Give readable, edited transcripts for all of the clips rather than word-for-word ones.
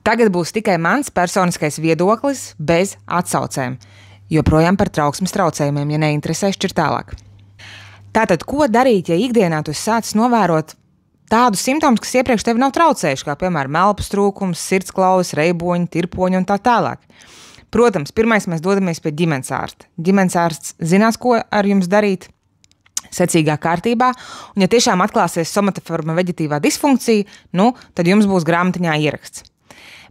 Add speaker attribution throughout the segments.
Speaker 1: Tagad būs tikai mans personiskais viedoklis bez atsaucēm, joprojām par trauksmes traucējumiem, ja neinteresē, šķir tālāk. Tātad, ko darīt, ja ikdienā tu sācis novērot tādus simptomus, kas iepriekš tevi nav traucējuši, kā piemēram elpas trūkums, sirdsklauvas, reiboņi, tirpoņi un tā tālāk? Protams, pirmais mēs dodamies pie ģimenes ārsta. Ģimenes ārsts zinās, ko ar jums darīt secīgā kārtībā, un ja tiešām atklāsies somatoforma veģetīvā disfunkcija, tad jums būs grāmatiņā ieraksts.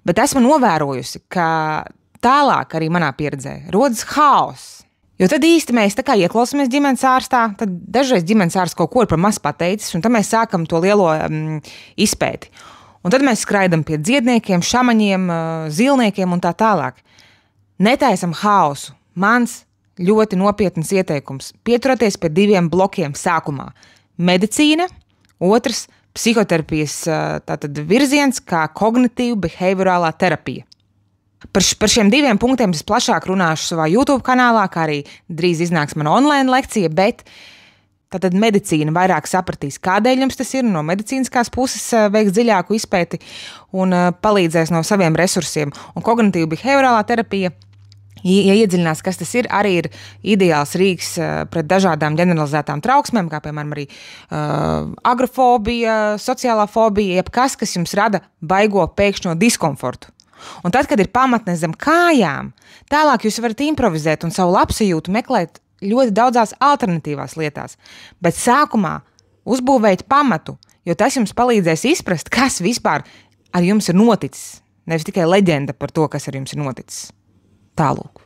Speaker 1: Bet esmu novērojusi, ka tālāk arī manā pieredzē rodas haoss. Jo tad īsti mēs tā kā ieklausāmies ģimenes ārstā, tad dažreiz ģimenes ārsts kaut ko ir par maz pateicis, un tad mēs sākam to lielo izpēti. Un tad mēs skraidam pie dziedniekiem, šamaņiem, zilniekiem un tā tālāk. Netaisam haosu. Mans ļoti nopietns ieteikums. Pieturieties pie 2 blokiem sākumā. Medicīna, otrs psihoterapijas tātad virziens kā kognitīva-behaviorālā terapija. Par šiem 2 punktiem es plašāk runāšu savā YouTube kanālā, kā arī drīz iznāks mana online lekcija, bet tātad medicīna vairāk sapratīs, kādēļ jums tas ir, no medicīniskās puses veiks dziļāku izpēti un palīdzēs no saviem resursiem. Un kognitīva-behaviorālā terapija, ja iedziļinās, kas tas ir, arī ir ideāls rīks pret dažādām ģeneralizētām trauksmēm, kā piemēram arī agrofobija, sociālā fobija, jebkas, kas jums rada baigo pēkšņo diskomfortu. Un tad, kad ir pamatne zem kājām, tālāk jūs varat improvizēt un savu labsajūtu meklēt ļoti daudzās alternatīvās lietās. Bet sākumā uzbūvēt pamatu, jo tas jums palīdzēs izprast, kas vispār ar jums ir noticis. Nevis tikai leģenda par to, kas ar jums ir noticis. Tālūk.